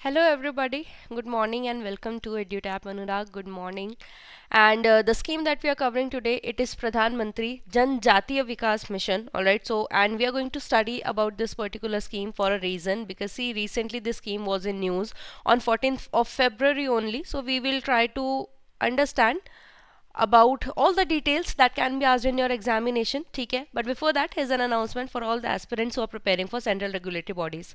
Hello everybody, good morning and welcome to EduTap. Anurag, good morning. And the scheme that we are covering today, it is Pradhan Mantri Janjatiya Vikas Mission. Alright, so and we are going to study about this particular scheme for a reason, because see, recently this scheme was in news on 14th of February only. So we will try to understand about all the details that can be asked in your examination. Okay, but before that, here's an announcement for all the aspirants who are preparing for central regulatory bodies.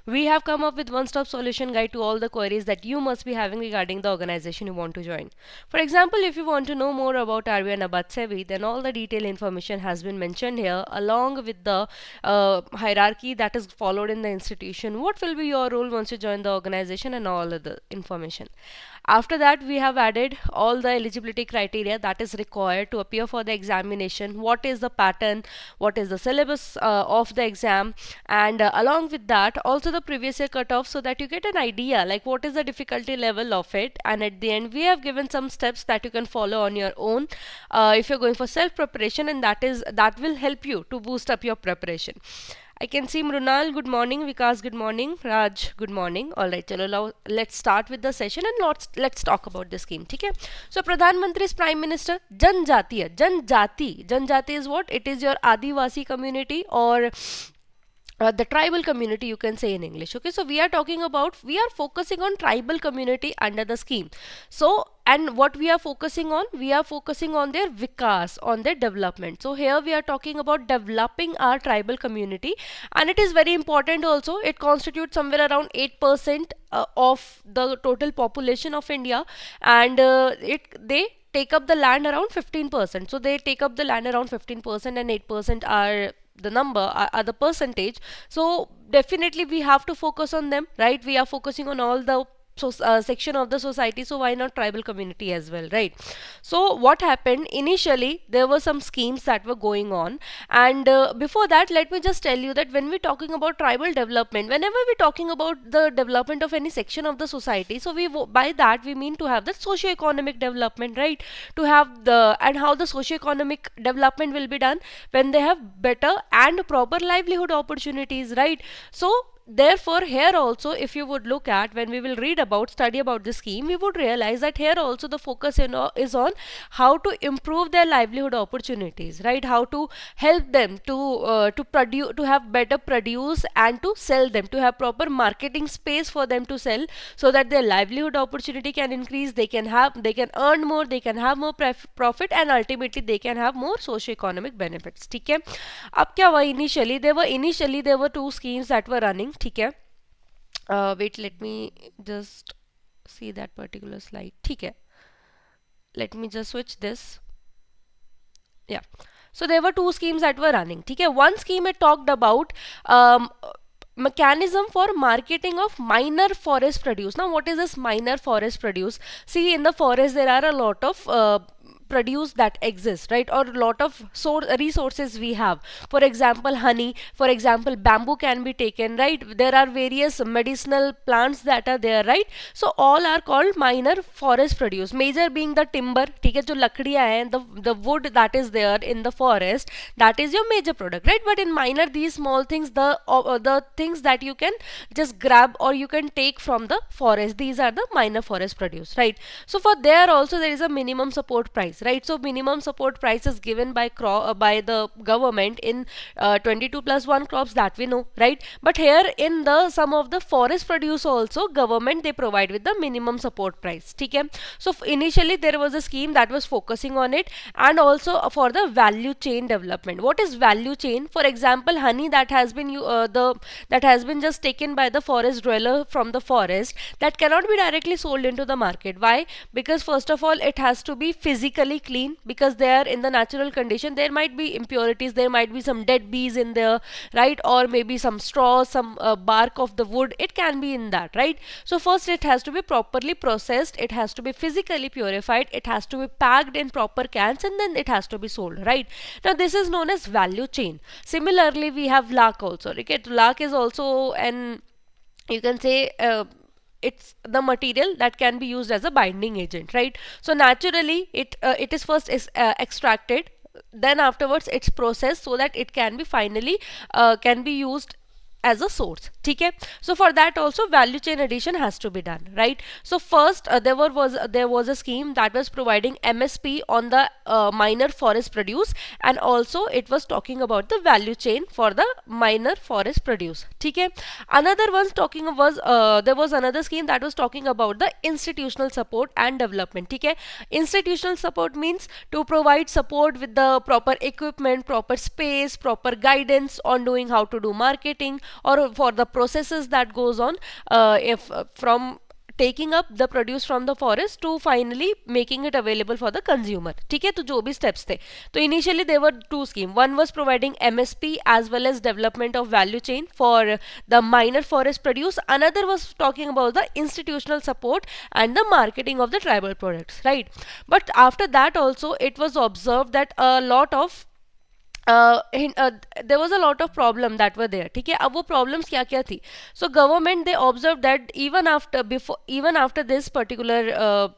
We have come up with one-stop solution guide to all the queries that you must be having regarding the organization you want to join. For example, if you want to know more about RBI NABARD SEBI, then all the detailed information has been mentioned here along with the hierarchy that is followed in the institution, what will be your role once you join the organization, and all other information. After that, we have added all the eligibility criteria that is required to appear for the examination, what is the pattern, what is the syllabus of the exam, and along with that also the previous year cutoff, so that you get an idea like what is the difficulty level of it. And at the end, we have given some steps that you can follow on your own if you're going for self preparation, and that will help you to boost up your preparation. I can see Mrunal, good morning. Vikas, good morning. Raj, good morning. All right, chalo, now let's start with the session and let's talk about the scheme. Okay. So Pradhan Mantri's Prime Minister Janjatiya. Janjati is what? It is your Adivasi community, or the tribal community, you can say in English. Okay, so we are focusing on tribal community under the scheme. So, and what we are focusing on, we are focusing on their vikas, on their development. So here we are talking about developing our tribal community, and it is very important also. It constitutes somewhere around 8% of the total population of India, and they take up the land around 15%. So they take up the land around 15%, and 8% are the number, are the percentage. So definitely we have to focus on them, right? We are focusing on all the section of the society, so why not tribal community as well, right? So what happened initially, there were some schemes that were going on, and before that, let me just tell you that when we're talking about tribal development, whenever we're talking about the development of any section of the society, so by that we mean to have the socio-economic development, right? To have the, and how the socio-economic development will be done when they have better and proper livelihood opportunities, right? So therefore here also, if you would look at, when we will study about the scheme, we would realize that here also the focus is on how to improve their livelihood opportunities, right? How to help them to produce, to have better produce, and to sell them, to have proper marketing space for them to sell, so that their livelihood opportunity can increase. They can earn more, they can have more profit, and ultimately they can have more socio-economic benefits. ठीक है, अब क्या हुआ, initially there were two schemes that were running. ठीक है, wait, let me just see that particular slide. ठीक है, let me just switch this. Yeah, so there were two schemes that were running. ठीक है, one scheme it talked about mechanism for marketing of minor forest produce. Now what is this minor forest produce? See, in the forest there are a lot of produce that exists, right? Or a lot of resources we have. For example, honey, for example, bamboo can be taken, right? There are various medicinal plants that are there, right? So all are called minor forest produce. Major being the timber, ठीक है, जो लकड़ियाँ हैं, the wood that is there in the forest, that is your major product, right? But in minor, these small things, the things that you can just grab or you can take from the forest, these are the minor forest produce, right? So for there also there is a minimum support price, right? So minimum support price is given by by the government in 22+1 crops, that we know, right? But here in the some of the forest produce also, government they provide with the minimum support price. Okay, so initially there was a scheme that was focusing on it, and also for the value chain development. What is value chain? For example, honey that has been that has been just taken by the forest dweller from the forest, that cannot be directly sold into the market. Why? Because first of all, it has to be physically clean, because they are in the natural condition, there might be impurities, there might be some dead bees in there, right? Or maybe some straw, some bark of the wood, it can be in that, right? So first it has to be properly processed, it has to be physically purified, it has to be packed in proper cans, and then it has to be sold, right? Now this is known as value chain. Similarly, we have lac also. Okay, lac is also an, you can say, it's the material that can be used as a binding agent, right? So naturally it is first extracted, then afterwards it's processed, so that it can be finally can be used as a source. ठीक है, so for that also value chain addition has to be done, right? So first there was a scheme that was providing MSP on the minor forest produce, and also it was talking about the value chain for the minor forest produce. ठीक है, another one talking was there was another scheme that was talking about the institutional support and development. ठीक है, institutional support means to provide support with the proper equipment, proper space, proper guidance on doing how to do marketing, or for the processes that goes on if from taking up the produce from the forest to finally making it available for the consumer. ठीक है, तो जो भी steps थे, तो initially there were two schemes. One was providing MSP as well as development of value chain for the minor forest produce. Another was talking about the institutional support and the marketing of the tribal products, right? But after that also it was observed that a lot of there was a lot of problem that were there. ठीक है, अब वो problems क्या क्या थी? So government they observed that even after this particular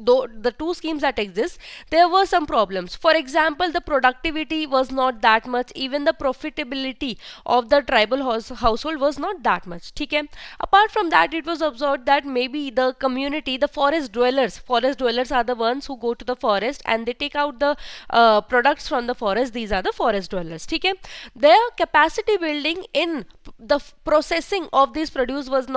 though the two schemes that exist, there were some problems. For example, the productivity was not that much, even the profitability of the tribal household was not that much. ठीक है, apart from that it was observed that maybe the community, the forest dwellers are the ones who go to the forest and they take out the products from the forest. These are the forest dwellers. ठीक है, their capacity building in the processing of this produce was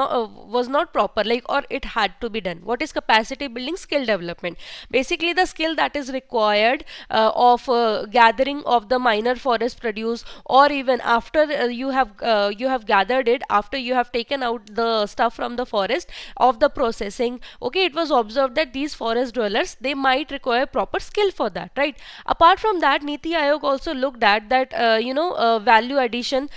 not proper, like, or it had to be done. What is capacity building? Skill development. Basically the skill that is required of gathering of the minor forest produce, or even after you have gathered it, after you have taken out the stuff from the forest, of the processing. Okay, it was observed that these forest dwellers, they might require proper skill for that, right? Apart from that, Niti Aayog also looked at that value addition,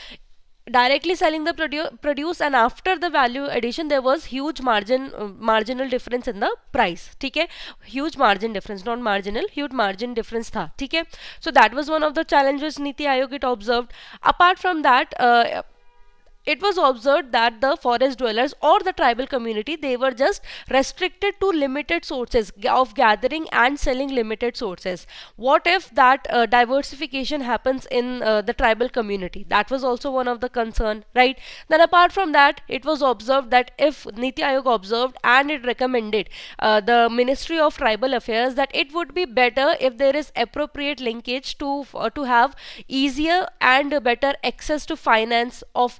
directly selling the produce, and after the value addition there was huge marginal difference in the price. ठीक है, huge margin difference, not marginal, huge margin difference था. ठीक है, so that was one of the challenges Niti Aayog it observed. Apart from that, it was observed that the forest dwellers or the tribal community, they were just restricted to limited sources of gathering and selling limited sources. What if that diversification happens in the tribal community? That was also one of the concern, right? Then apart from that, it was observed that if Niti Aayog observed and it recommended the Ministry of Tribal Affairs that it would be better if there is appropriate linkage to have easier and better access to finance of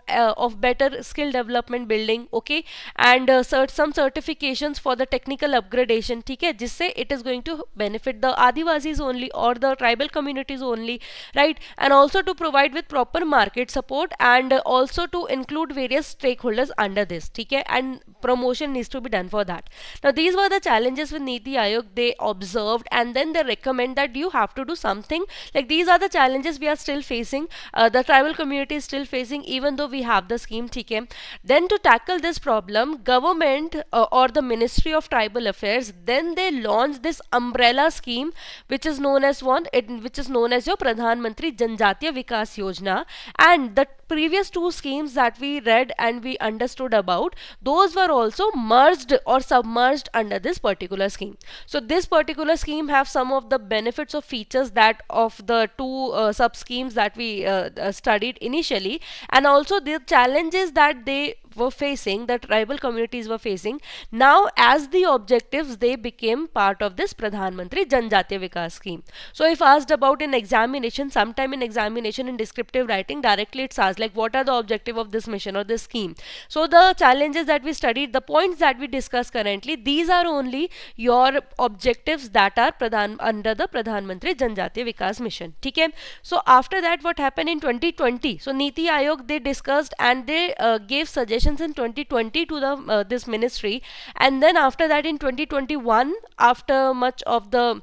better skill development building, okay, and some certifications for the technical upgradation. ठीक है, जिससे it is going to benefit the Adivasis only or the tribal communities only, right? And also to provide with proper market support, and also to include various stakeholders under this. ठीक है, and promotion needs to be done for that. Now these were the challenges with Niti Aayog they observed, and then they recommend that you have to do something, like these are the challenges we are still facing, the tribal community is still facing, even though we have the scheme. ठीक है, then to tackle this problem, government or the Ministry of Tribal Affairs, then they launched this umbrella scheme which is known as your Pradhan Mantri Janjatiya Vikas Yojana. And the previous two schemes that we read and we understood about, those were also merged or submerged under this particular scheme. So this particular scheme have some of the benefits or features that of the two sub schemes that we studied initially, and also the challenges that they were facing, the tribal communities were facing. Now as the objectives, they became part of this Pradhan Mantri Janjatiya Vikas scheme. So if asked about in examination, sometime in examination in descriptive writing, directly it's asked like what are the objective of this mission or this scheme. So the challenges that we studied, the points that we discussed currently, these are only your objectives that are under the Pradhan Mantri Janjatiya Vikas mission. ठीक है, so after that what happened in 2020? So Niti Aayog they discussed and they gave suggestions in 2020 to the this ministry, and then after that in 2021, after much of the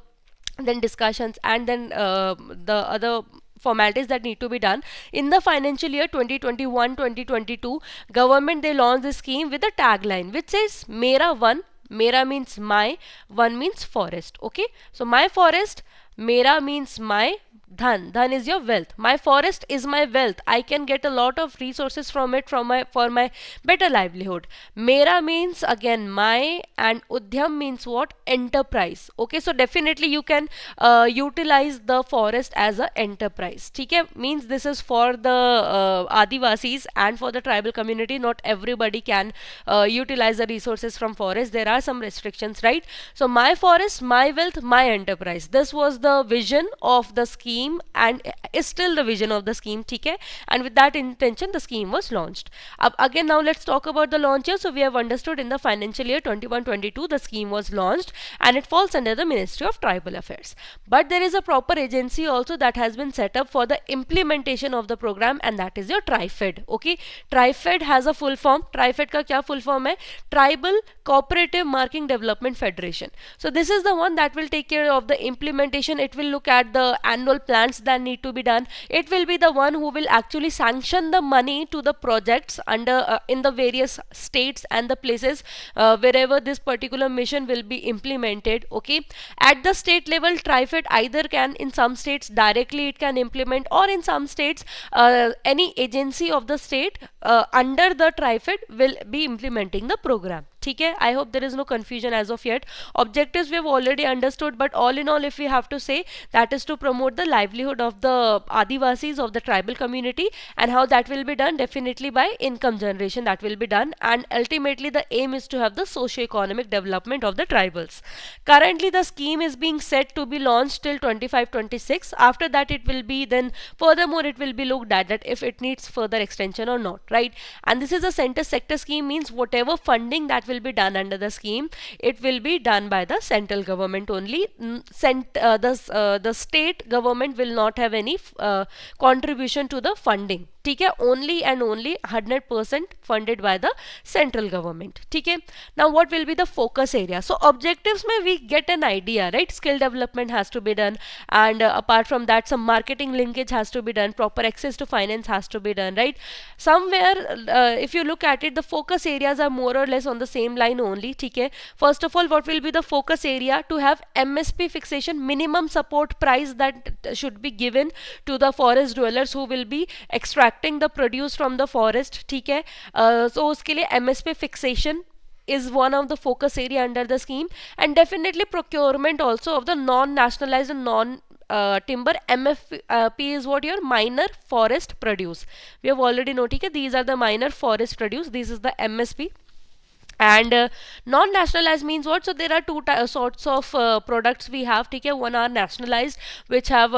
then discussions and then the other formalities that need to be done in the financial year 2021-2022, government they launched this scheme with a tagline which says Mera One. Mera means my, one means forest. Okay, so my forest, Mera means my, Dhan is your wealth. My forest is my wealth. I can get a lot of resources from it for my better livelihood. Mera means again my, and Udyam means what? Enterprise. Okay, so definitely you can utilize the forest as a enterprise. Okay, means this is for the Adivasis and for the tribal community. Not everybody can utilize the resources from forest. There are some restrictions, right? So my forest, my wealth, my enterprise. This was the vision of the scheme and is still the vision of the scheme. Okay, and with that intention the scheme was launched. Again, now let's talk about the launch year. So we have understood in the financial year 21-22 the scheme was launched and it falls under the Ministry of Tribal Affairs. But there is a proper agency also that has been set up for the implementation of the program, and that is your TriFed. Okay, TriFed has a full form. TriFed का क्या full form है? Tribal Cooperative Marketing Development Federation. So this is the one that will take care of the implementation. It will look at the annual plans that need to be done. It will be the one who will actually sanction the money to the projects under in the various states and the places wherever this particular mission will be implemented. Okay, at the state level, TriFed either can, in some states directly it can implement, or in some states any agency of the state under the TriFed will be implementing the program. Okay, I hope there is no confusion as of yet. Objectives we have already understood, but all in all, if we have to say, that is to promote the livelihood of the Adivasis, of the tribal community, and how that will be done, definitely by income generation that will be done, and ultimately the aim is to have the socio-economic development of the tribals. Currently the scheme is being set to be launched till 25-26. After that it will be then furthermore it will be looked at that if it needs further extension or not, right? And this is a center sector scheme, means whatever funding that will be done under the scheme, it will be done by the central government only. The state government will not have any contribution to the funding. ठीक है, only and only 100% funded by the central government. ठीक है, now what will be the focus area? So objectives में we get an idea, right? Skill development has to be done, and apart from that some marketing linkage has to be done, proper access to finance has to be done, right? Somewhere if you look at it, the focus areas are more or less on the same line only. ठीक है, first of all, what will be the focus area? To have MSP fixation, minimum support price, that should be given to the forest dwellers who will be extracting the produce from the forest. ठीक है, so उसके लिए MSP fixation is one of the focus area under the scheme, and definitely procurement also of the non-nationalized and non timber. MFP is what? Your minor forest produce. We have already noted these are the minor forest produce. This is the MSP. And non-nationalized means what? So there are two sorts of products we have. ठीक है, one are nationalized, which have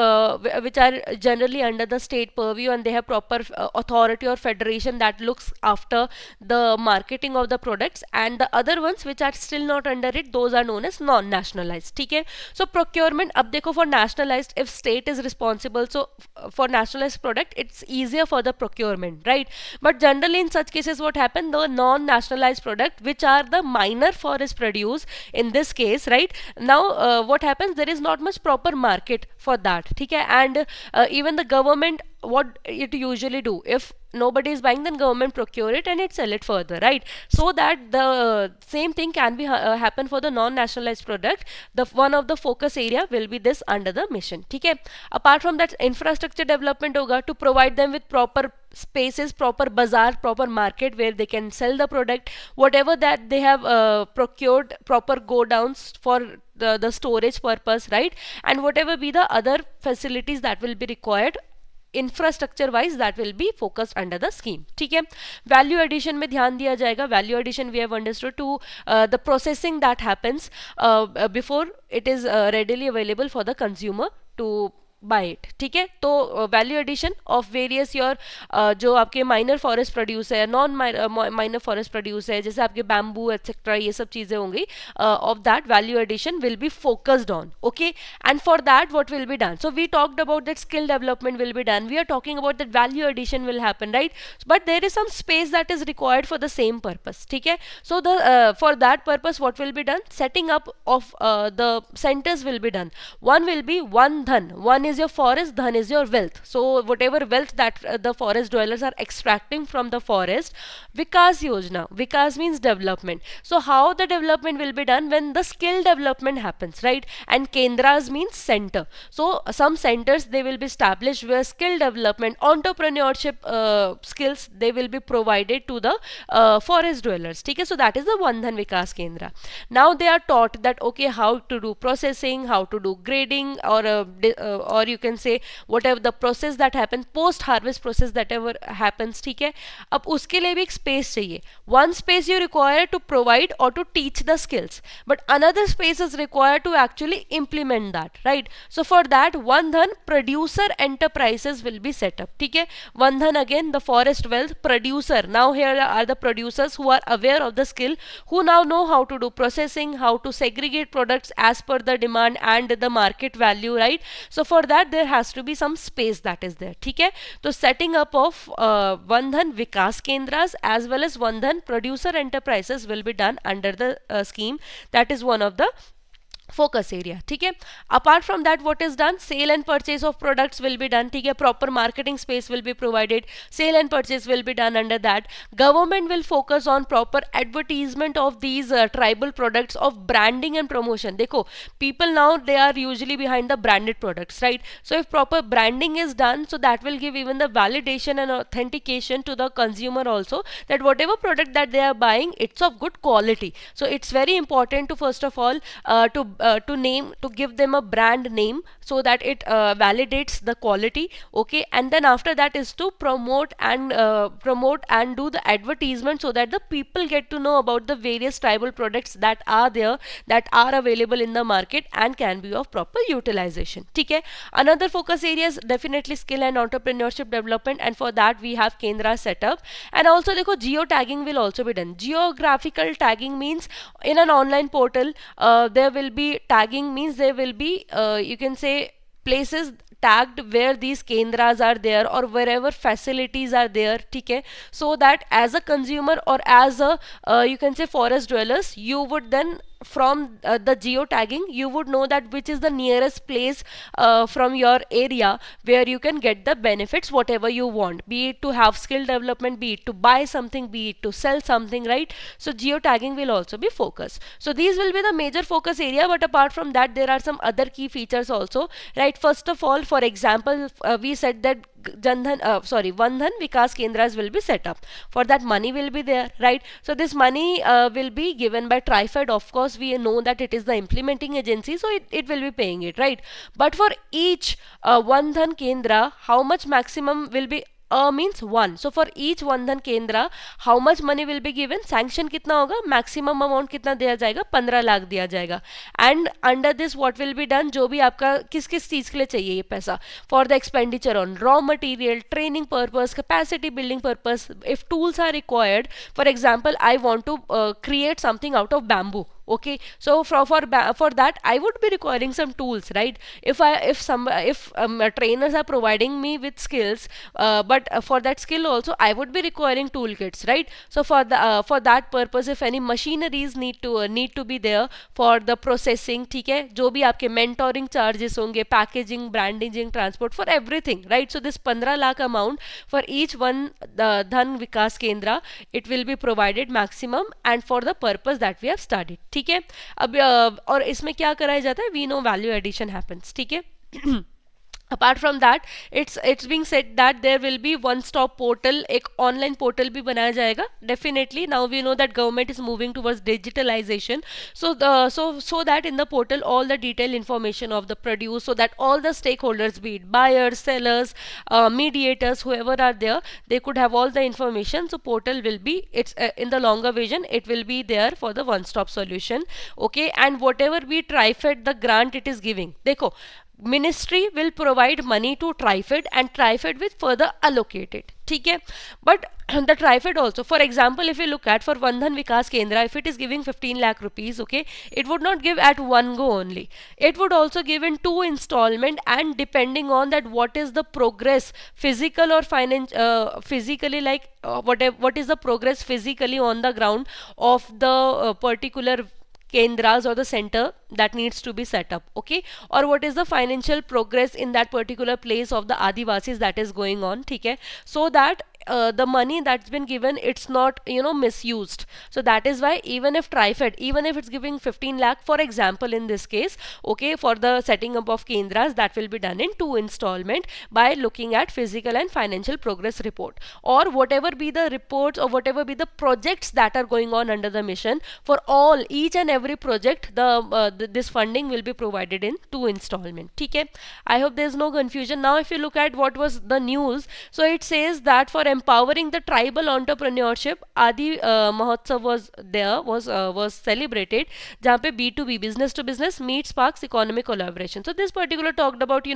which are generally under the state purview, and they have proper authority or federation that looks after the marketing of the products, and the other ones which are still not under it, those are known as non-nationalized. ठीक है, so procurement, अब देखो, for nationalized, if state is responsible, so for nationalized product it's easier for the procurement, right? But generally in such cases what happen, the non-nationalized product which are the minor forest produce in this case, right? Now what happens, there is not much proper market for that. Okay, and even the government, what it usually do, if nobody is buying, then government procure it and it sell it further, right? So that the same thing can be happen for the non-nationalized product. The one of the focus area will be this under the mission. Okay, apart from that, infrastructure development hoga to provide them with proper spaces, proper bazaar, proper market where they can sell the product, whatever that they have procured, proper go downs for the storage purpose, right? And whatever be the other facilities that will be required infrastructure wise, that will be focused under the scheme. ठीक है, value addition में ध्यान दिया जाएगा. Value addition we have understood to the processing that happens before it is readily available for the consumer to buy it. ठीक है, तो value addition of various your जो आपके माइनर फॉरेस्ट प्रोड्यूस है, नॉन माइनर फॉरेस्ट प्रोड्यूस है, जैसे आपके bamboo etcetera, ये सब चीजें होंगी, of that value addition will be focused on. Okay, and for that what will be done? So we talked about that skill development will be done, we are talking about that value addition will happen, right? But there is some space that is required for the same purpose. ठीक है, so the for that purpose what will be done? Setting up of the centers will be done. One will be one dhan, one is is your forest, dhan is your wealth. So whatever wealth that the forest dwellers are extracting from the forest, Vikas Yojana, Vikas means development. So how the development will be done? When the skill development happens, right? And Kendras means center. So some centers they will be established where skill development, entrepreneurship skills they will be provided to the forest dwellers. Okay, so that is the Vandhan Vikas Kendra. Now they are taught that okay, how to do processing, how to do grading, or you can say whatever the process that happens, post harvest process that ever happens. ठीक है, अब उसके लिए भी एक space चाहिए. One space you require to provide or to teach the skills, but another space is required to actually implement that, right? So for that, Vandhan producer enterprises will be set up. ठीक है, Vandhan again the forest wealth producer. Now here are the producers who are aware of the skill, who now know how to do processing, how to segregate products as per the demand and the market value, right? So for that there has to be some space that is there. ठीक है, तो setting up of Vandhan Vikas Kendras as well as Vandhan producer enterprises will be done under the scheme. That is one of the focus area. ठीक है, apart from that what is done, sale and purchase of products will be done. ठीक है, proper marketing space will be provided, sale and purchase will be done under that. Government will focus on proper advertisement of these tribal products, of branding and promotion. देखो, people now they are usually behind the branded products, right? So if proper branding is done, so that will give even the validation and authentication to the consumer also, that whatever product that they are buying, it's of good quality. So it's very important to first of all to give them a brand name so that it validates the quality. Okay, and then after that is to promote and do the advertisement so that the people get to know about the various tribal products that are there, that are available in the market and can be of proper utilization. ठीक है, another focus area is definitely skill and entrepreneurship development, and for that we have Kendra set up. And also देखो, geo tagging will also be done. Geographical tagging means in an online portal there will be tagging, means there will be you can say places tagged where these kendras are there or wherever facilities are there. ठीक है, so that as a consumer or as a you can say forest dwellers, you would then from the geo tagging you would know that which is the nearest place from your area where you can get the benefits whatever you want, be it to have skill development, be it to buy something, be it to sell something, right? So geo tagging will also be focused. So these will be the major focus area, but apart from that there are some other key features also, right? First of all, for example, we said that Vandhan Vikas Kendras will be set up. For that money will be there, right? So this money will be given by Trifed. Of course, we know that it is the implementing agency, so it will be paying it, right? But for each Vandhan Kendra, how much maximum will be means 1. So for each Vandhan Kendra, how much money will be given? Sanction कितना होगा? Maximum amount कितना दिया जाएगा? 15 लाख दिया जाएगा. And under this what will be done? जो भी आपका किस किस चीज़ के लिए चाहिए ये पैसा? For the expenditure on raw material, training purpose, capacity building purpose. If tools are required, for example, I want to create something out of bamboo. Okay, so for that I would be requiring some tools, right? If trainers are providing me with skills, but for that skill also I would be requiring toolkits, right? So for that purpose, if any machineries need to be there for the processing, ठीक है, जो भी आपके mentoring charges होंगे, packaging, branding, transport, for everything, right? So this 15 lakh amount for each one the Dhan Vikas Kendra, it will be provided maximum and for the purpose that we have studied. ठीक है, अब और इसमें क्या कराया जाता है? We know value addition happens. ठीक है, apart from that it's being said that there will be one stop portal, एक online portal भी बनाया जाएगा. Definitely now we know that government is moving towards digitalization, so that in the portal all the detailed information of the produce, so that all the stakeholders, be it buyers, sellers, mediators, whoever are there, they could have all the information. So portal will be, it's in the longer vision it will be there for the one stop solution. Okay, and whatever we Trifed the grant it is giving, देखो, Ministry will provide money to Trifed and Trifed will further allocate it. ठीक है, but the Trifed also, for example, if you look at for Vandhan Vikas Kendra, if it is giving 15 lakh rupees, okay, it would not give at one go only. It would also give in 2 installment, and depending on that what is the progress, physical or physically, what is the progress physically on the ground of the particular kendras or the center that needs to be set up, okay, or what is the financial progress in that particular place of the Adivasis that is going on, okay, so that the money that's been given, it's not, misused. So that is why even if Trifed, even if it's giving 15 lakh for example in this case, okay, for the setting up of kendras, that will be done in 2 installment by looking at physical and financial progress report, or whatever be the reports or whatever be the projects that are going on under the mission. For all, each and every project, this funding will be provided in 2 installment, okay. I hope there's no confusion. Now if you look at what was the news, so it says that for empowering the tribal entrepreneurship, Adi Mahotsav was celebrated, जहाँ पे B2B, business to business, meet sparks economic collaboration. So this particular talked about,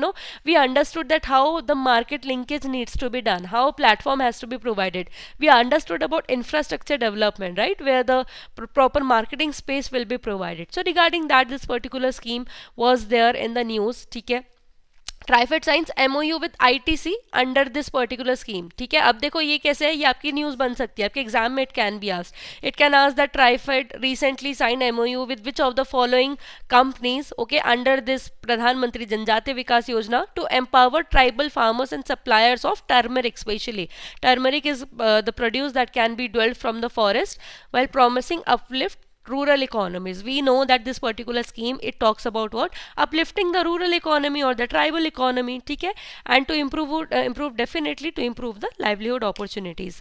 we understood that how the market linkage needs to be done, how platform has to be provided. We understood about infrastructure development, right, where the proper marketing space will be provided. So regarding that, this particular scheme was there in the news, ठीक है. TRIFED science MOU with ITC under this particular scheme, ठीक है. अब देखो ये कैसे है, ये आपकी न्यूज बन सकती है, आपके एग्जाम में it can be asked. It can ask that TRIFED recently sign MoU with which of the following companies, okay, under this Pradhanmantri Janjatiya Vikas Yojana to empower tribal farmers and suppliers of turmeric. Specially turmeric is the produce that can be dwelled from the forest while promising uplift rural economies. We know that this particular scheme, it talks about what, uplifting the rural economy or the tribal economy, ठीक है, and to improve definitely to improve the livelihood opportunities.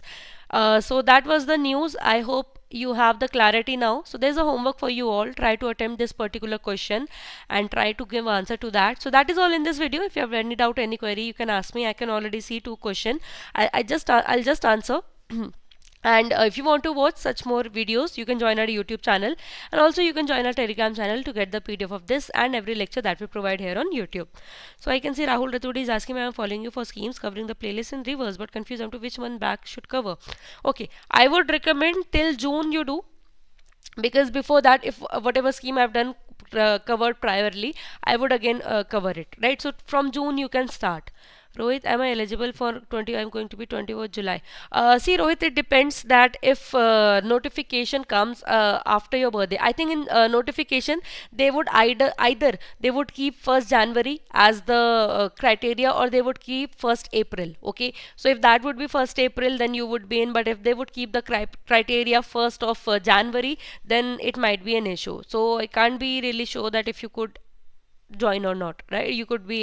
So that was the news. I hope you have the clarity now. So there's a homework for you all. Try to attempt this particular question and try to give answer to that. So that is all in this video. If you have any doubt, any query, you can ask me. I can already see 2 questions. I'll just answer. And if you want to watch such more videos, you can join our YouTube channel, and also you can join our Telegram channel to get the PDF of this and every lecture that we provide here on YouTube. So I can see Rahul Rathodi is asking me, I am following you for schemes covering the playlist in reverse, but confused on to which one back should cover. Okay, I would recommend till June you do, because before that, if whatever scheme I've done covered priorly, I would again cover it, right? So from June you can start. Rohit, am I eligible for 20? I'm going to be 24th July. See, Rohit, it depends that if notification comes after your birthday. I think in notification they would either they would keep 1st January as the criteria, or they would keep 1st April. Okay, so if that would be 1st April, then you would be in. But if they would keep the criteria 1st of January, then it might be an issue. So I can't be really sure that if you could join or not, right? You would be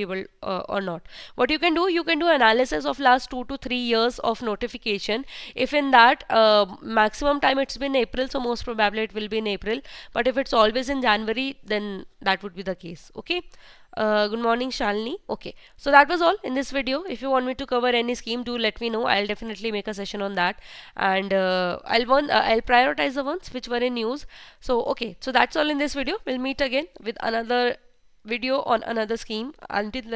able or not. What you can do, you can do analysis of last 2 to 3 years of notification. If in that maximum time it's been April, so most probably it will be in April. But if it's always in January, then that would be the case. Okay. Good morning, Shalini. Okay, so that was all in this video. If you want me to cover any scheme, do let me know. I'll definitely make a session on that, and I'll prioritize the ones which were in news. So okay, so that's all in this video. We'll meet again with another video on another scheme. Until